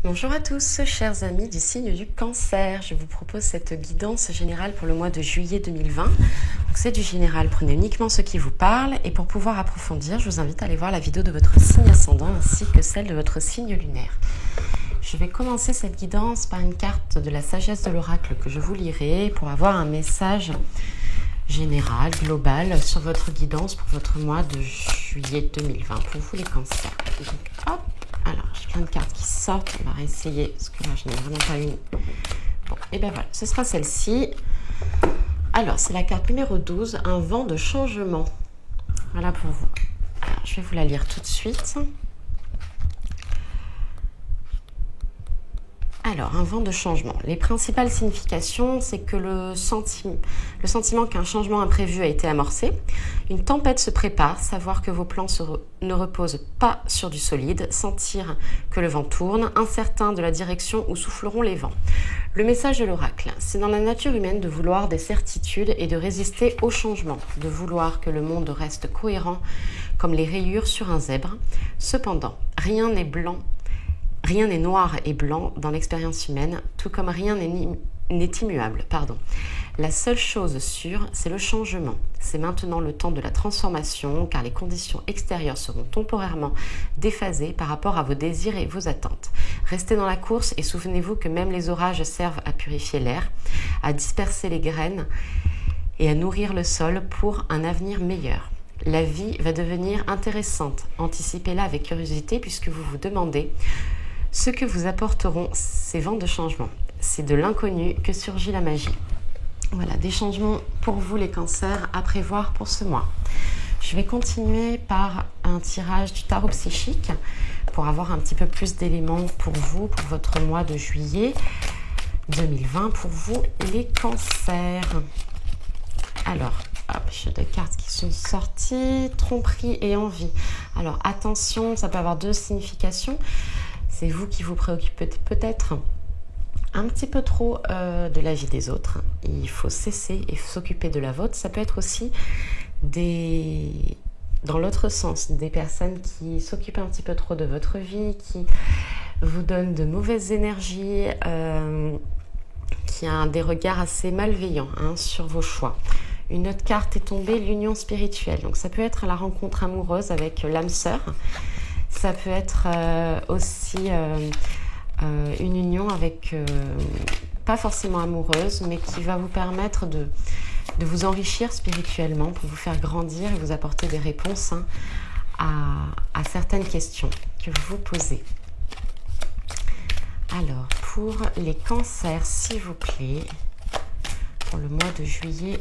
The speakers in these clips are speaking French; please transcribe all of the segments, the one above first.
Bonjour à tous, chers amis du signe du Cancer. Je vous propose cette guidance générale pour le mois de juillet 2020. C'est du général, prenez uniquement ce qui vous parle. Et pour pouvoir approfondir, je vous invite à aller voir la vidéo de votre signe ascendant ainsi que celle de votre signe lunaire. Je vais commencer cette guidance par une carte de la sagesse de l'oracle que je vous lirai pour avoir un message général, global, sur votre guidance pour votre mois de juillet 2020, pour vous les cancers. Donc, hop, alors j'ai plein de cartes qui sortent, on va réessayer, parce que là je n'ai vraiment pas une. Bon, et bien voilà, ce sera celle-ci. Alors, c'est la carte numéro 12, un vent de changement. Voilà pour vous. Alors, je vais vous la lire tout de suite. Alors, un vent de changement. Les principales significations, c'est que le sentiment qu'un changement imprévu a été amorcé, une tempête se prépare, savoir que vos plans ne reposent pas sur du solide, sentir que le vent tourne, incertain de la direction où souffleront les vents. Le message de l'oracle, c'est dans la nature humaine de vouloir des certitudes et de résister au changement, de vouloir que le monde reste cohérent comme les rayures sur un zèbre. Cependant, rien n'est noir et blanc dans l'expérience humaine, tout comme rien n'est immuable. La seule chose sûre, c'est le changement. C'est maintenant le temps de la transformation, car les conditions extérieures seront temporairement déphasées par rapport à vos désirs et vos attentes. Restez dans la course et souvenez-vous que même les orages servent à purifier l'air, à disperser les graines et à nourrir le sol pour un avenir meilleur. La vie va devenir intéressante. Anticipez-la avec curiosité puisque vous vous demandez ce que vous apporteront ces vents de changement. C'est de l'inconnu que surgit la magie. Voilà, des changements pour vous les cancers à prévoir pour ce mois. Je vais continuer par un tirage du tarot psychique pour avoir un petit peu plus d'éléments pour vous, pour votre mois de juillet 2020, pour vous les cancers. Alors, hop, j'ai deux cartes qui sont sorties, tromperie et envie. Alors attention, ça peut avoir deux significations. C'est vous qui vous préoccupez peut-être un petit peu trop de la vie des autres. Il faut cesser et s'occuper de la vôtre. Ça peut être aussi dans l'autre sens, des personnes qui s'occupent un petit peu trop de votre vie, qui vous donnent de mauvaises énergies, qui a des regards assez malveillants sur vos choix. Une autre carte est tombée, l'union spirituelle. Donc ça peut être la rencontre amoureuse avec l'âme sœur. Ça peut être aussi une union avec, pas forcément amoureuse, mais qui va vous permettre de vous enrichir spirituellement pour vous faire grandir et vous apporter des réponses à certaines questions que vous vous posez. Alors, pour les cancers, s'il vous plaît, pour le mois de juillet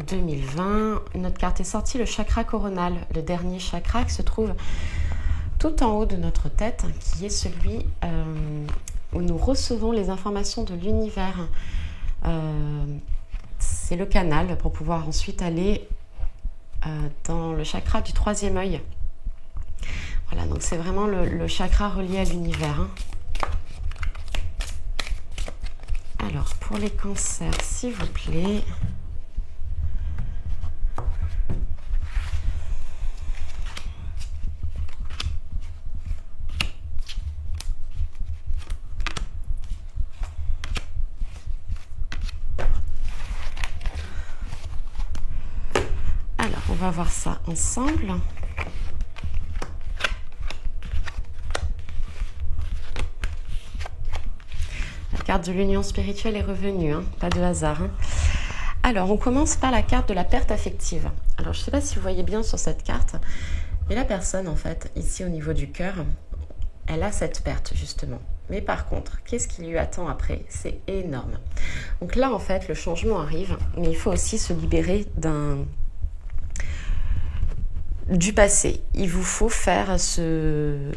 2020, notre carte est sortie, le chakra coronal, le dernier chakra qui se trouve tout en haut de notre tête, qui est celui où nous recevons les informations de l'univers. C'est le canal pour pouvoir ensuite aller dans le chakra du troisième œil. Voilà, donc c'est vraiment le chakra relié à l'univers. Alors, pour les cancers, s'il vous plaît. On va voir ça ensemble. La carte de l'union spirituelle est revenue, pas de hasard. Alors, on commence par la carte de la perte affective. Alors, je ne sais pas si vous voyez bien sur cette carte, mais la personne, en fait, ici au niveau du cœur, elle a cette perte, justement. Mais par contre, qu'est-ce qui lui attend après? C'est énorme. Donc là, en fait, le changement arrive, mais il faut aussi se libérer du passé. Il vous faut faire ce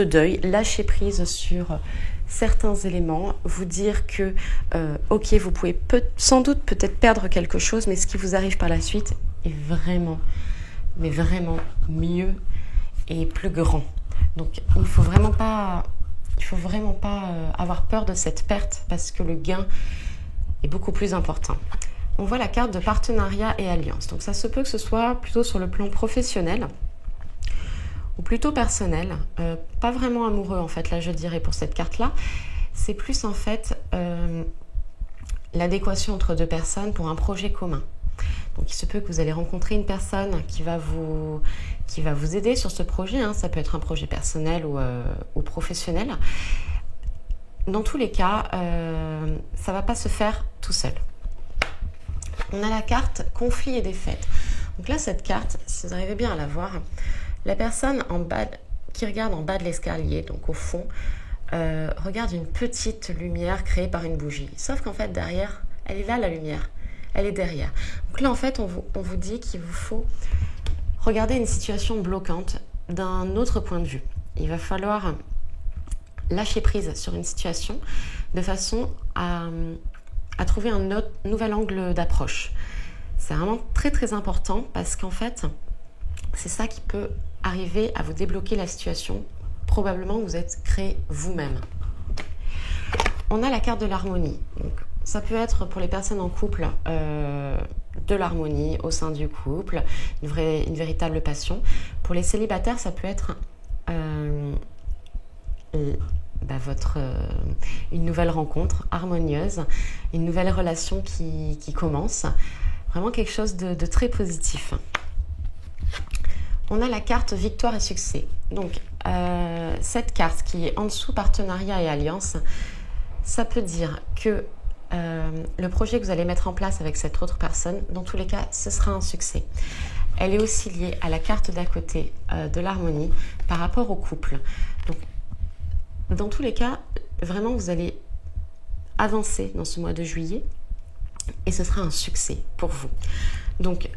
deuil, lâcher prise sur certains éléments, vous dire que ok, vous pouvez sans doute peut-être perdre quelque chose, mais ce qui vous arrive par la suite est vraiment, mais vraiment mieux et plus grand. Donc il ne faut vraiment pas avoir peur de cette perte parce que le gain est beaucoup plus important. On voit la carte de partenariat et alliance. Donc ça se peut que ce soit plutôt sur le plan professionnel ou plutôt personnel, pas vraiment amoureux en fait, là je dirais pour cette carte-là. C'est plus en fait l'adéquation entre deux personnes pour un projet commun. Donc il se peut que vous allez rencontrer une personne qui va vous aider sur ce projet, hein. Ça peut être un projet personnel ou professionnel. Dans tous les cas, ça ne va pas se faire tout seul. On a la carte conflit et défaite. Donc là, cette carte, si vous arrivez bien à la voir, la personne en bas, qui regarde en bas de l'escalier, donc au fond, regarde une petite lumière créée par une bougie. Sauf qu'en fait, derrière, elle est là la lumière. Elle est derrière. Donc là, en fait, on vous dit qu'il vous faut regarder une situation bloquante d'un autre point de vue. Il va falloir lâcher prise sur une situation de façon à trouver un nouvel angle d'approche. C'est vraiment très très important parce qu'en fait, c'est ça qui peut arriver à vous débloquer la situation probablement que vous êtes créé vous-même. On a la carte de l'harmonie. Donc, ça peut être pour les personnes en couple de l'harmonie au sein du couple, une véritable passion. Pour les célibataires, ça peut être une nouvelle rencontre harmonieuse, une nouvelle relation qui commence. Vraiment quelque chose de très positif. On a la carte victoire et succès. Donc, cette carte qui est en dessous partenariat et alliance, ça peut dire que le projet que vous allez mettre en place avec cette autre personne, dans tous les cas, ce sera un succès. Elle est aussi liée à la carte d'à côté de l'harmonie par rapport au couple. Donc, dans tous les cas, vraiment, vous allez avancer dans ce mois de juillet et ce sera un succès pour vous. Donc,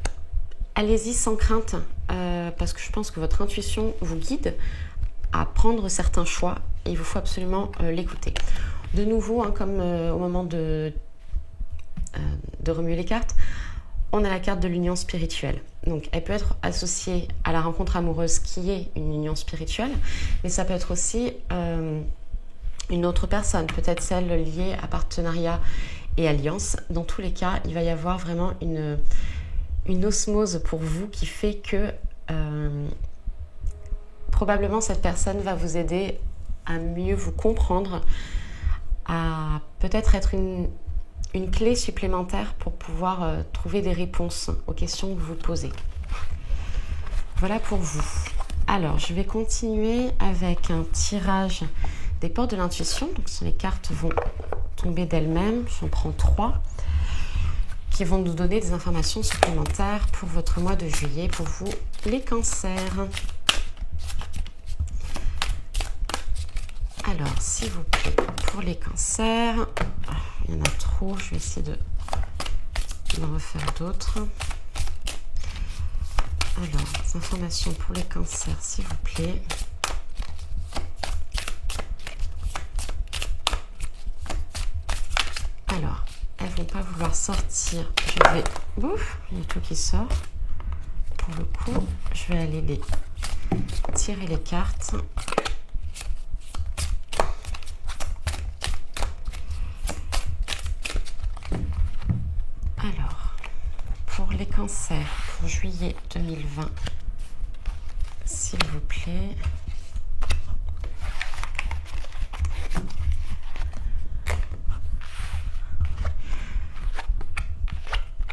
allez-y sans crainte parce que je pense que votre intuition vous guide à prendre certains choix et il vous faut absolument l'écouter. De nouveau, hein, comme au moment de remuer les cartes, on a la carte de l'union spirituelle. Donc, elle peut être associée à la rencontre amoureuse qui est une union spirituelle, mais ça peut être aussi une autre personne, peut-être celle liée à partenariat et alliance. Dans tous les cas, il va y avoir vraiment une osmose pour vous qui fait que probablement cette personne va vous aider à mieux vous comprendre, à peut-être être une clé supplémentaire pour pouvoir trouver des réponses aux questions que vous vous posez. Voilà pour vous. Alors, je vais continuer avec un tirage des portes de l'intuition. Donc, les cartes vont tomber d'elles-mêmes. J'en prends 3 qui vont nous donner des informations supplémentaires pour votre mois de juillet, pour vous, les cancers. Alors, s'il vous plaît, pour les cancers, il y en a trop, je vais essayer d'en refaire d'autres. Alors, des informations pour les cancers, s'il vous plaît. Alors, elles ne vont pas vouloir sortir. Je vais... Ouf, il y a tout qui sort. Pour le coup, je vais aller les tirer les cartes. Les cancers pour juillet 2020, s'il vous plaît.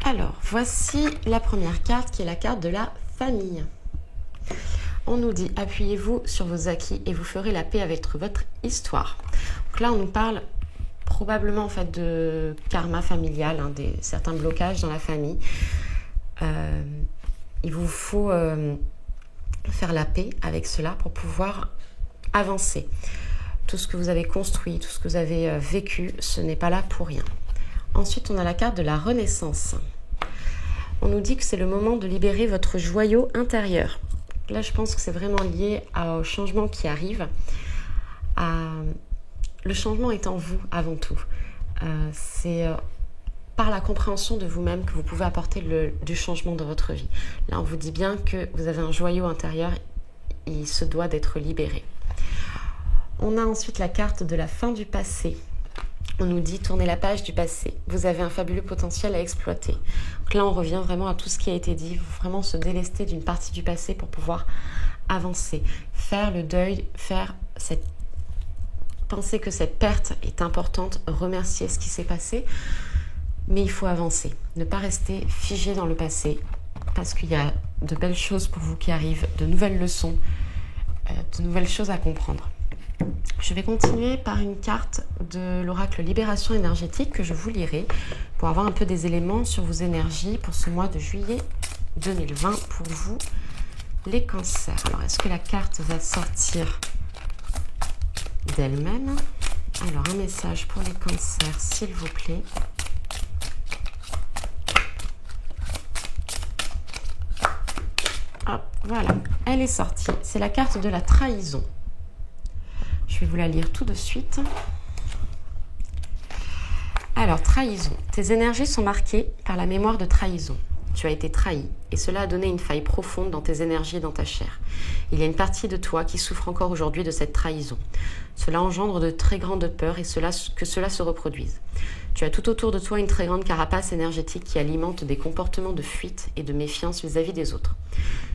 Alors, voici la première carte qui est la carte de la famille. On nous dit, appuyez-vous sur vos acquis et vous ferez la paix avec votre histoire. Donc là, on nous parle probablement en fait de karma familial, hein, certains blocages dans la famille. Il vous faut faire la paix avec cela pour pouvoir avancer. Tout ce que vous avez construit, tout ce que vous avez vécu, ce n'est pas là pour rien. Ensuite, on a la carte de la renaissance. On nous dit que c'est le moment de libérer votre joyau intérieur. Là, je pense que c'est vraiment lié au changement qui arrive. Le changement est en vous avant tout. C'est par la compréhension de vous-même que vous pouvez apporter du changement dans votre vie. Là, on vous dit bien que vous avez un joyau intérieur, il se doit d'être libéré. On a ensuite la carte de la fin du passé. On nous dit tournez la page du passé. Vous avez un fabuleux potentiel à exploiter. Donc là, on revient vraiment à tout ce qui a été dit. Vraiment se délester d'une partie du passé pour pouvoir avancer, faire le deuil, penser que cette perte est importante, remercier ce qui s'est passé, mais il faut avancer, ne pas rester figé dans le passé, parce qu'il y a de belles choses pour vous qui arrivent, de nouvelles leçons, de nouvelles choses à comprendre. Je vais continuer par une carte de l'oracle Libération énergétique que je vous lirai pour avoir un peu des éléments sur vos énergies pour ce mois de juillet 2020 pour vous, les cancers. Alors, est-ce que la carte va sortir d'elle-même? Alors, un message pour les cancers, s'il vous plaît. Hop, voilà, elle est sortie. C'est la carte de la trahison. Je vais vous la lire tout de suite. Alors, trahison. Tes énergies sont marquées par la mémoire de trahison. Tu as été trahi et cela a donné une faille profonde dans tes énergies et dans ta chair. Il y a une partie de toi qui souffre encore aujourd'hui de cette trahison. Cela engendre de très grandes peurs et que cela se reproduise. Tu as tout autour de toi une très grande carapace énergétique qui alimente des comportements de fuite et de méfiance vis-à-vis des autres.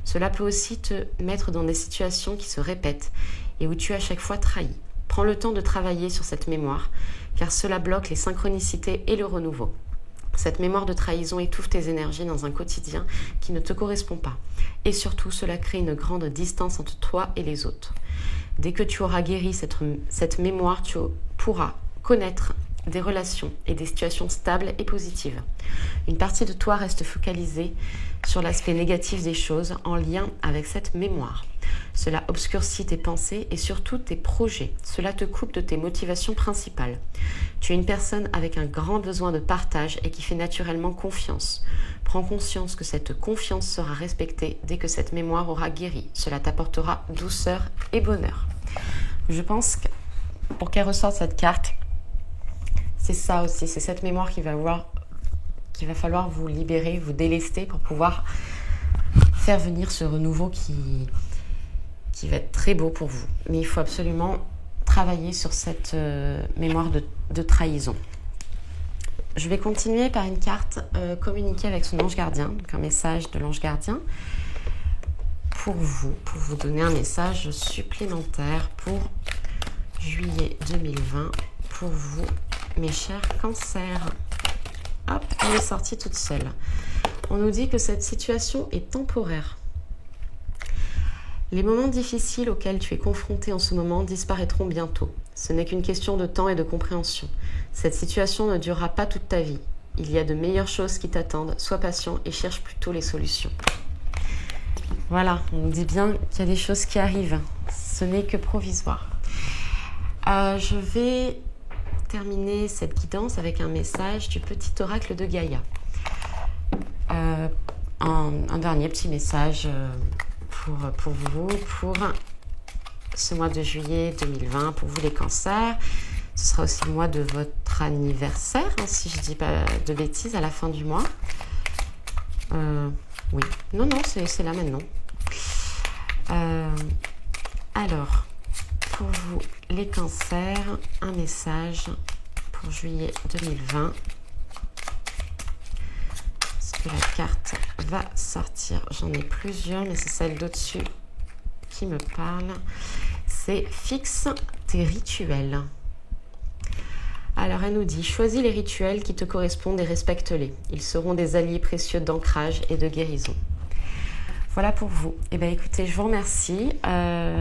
Cela peut aussi te mettre dans des situations qui se répètent et où tu es à chaque fois trahi. Prends le temps de travailler sur cette mémoire, car cela bloque les synchronicités et le renouveau. Cette mémoire de trahison étouffe tes énergies dans un quotidien qui ne te correspond pas. Et surtout, cela crée une grande distance entre toi et les autres. Dès que tu auras guéri cette mémoire, tu pourras connaître des relations et des situations stables et positives. Une partie de toi reste focalisée sur l'aspect négatif des choses en lien avec cette mémoire. Cela obscurcit tes pensées et surtout tes projets. Cela te coupe de tes motivations principales. Tu es une personne avec un grand besoin de partage et qui fait naturellement confiance. Prends conscience que cette confiance sera respectée dès que cette mémoire aura guéri. Cela t'apportera douceur et bonheur. Je pense que pour qu'elle ressorte cette carte, c'est ça aussi, c'est cette mémoire qu'il va falloir vous libérer, vous délester pour pouvoir faire venir ce renouveau qui va être très beau pour vous. Mais il faut absolument travailler sur cette mémoire de trahison. Je vais continuer par une carte communiquer avec son ange gardien, donc un message de l'ange gardien pour vous donner un message supplémentaire pour juillet 2020 pour vous, mes chers cancers. Hop, elle est sortie toute seule. On nous dit que cette situation est temporaire. Les moments difficiles auxquels tu es confronté en ce moment disparaîtront bientôt. Ce n'est qu'une question de temps et de compréhension. Cette situation ne durera pas toute ta vie. Il y a de meilleures choses qui t'attendent. Sois patient et cherche plutôt les solutions. Voilà, on nous dit bien qu'il y a des choses qui arrivent. Ce n'est que provisoire. Je vais terminer cette guidance avec un message du petit oracle de Gaïa. Un dernier petit message pour vous, pour ce mois de juillet 2020, pour vous les cancers. Ce sera aussi le mois de votre anniversaire, hein, si je ne dis pas de bêtises, à la fin du mois. Oui, non, c'est là maintenant. Alors, pour vous les cancers, un message pour juillet 2020. Est-ce que la carte va sortir? J'en ai plusieurs, mais c'est celle d'au-dessus qui me parle. C'est fixe tes rituels. Alors elle nous dit, choisis les rituels qui te correspondent et respecte-les. Ils seront des alliés précieux d'ancrage et de guérison. Voilà pour vous. Eh bien écoutez, je vous remercie.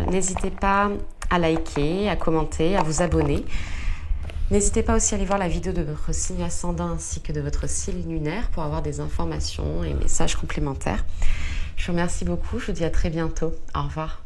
N'hésitez pas à liker, à commenter, à vous abonner. N'hésitez pas aussi à aller voir la vidéo de votre signe ascendant ainsi que de votre signe lunaire pour avoir des informations et messages complémentaires. Je vous remercie beaucoup. Je vous dis à très bientôt. Au revoir.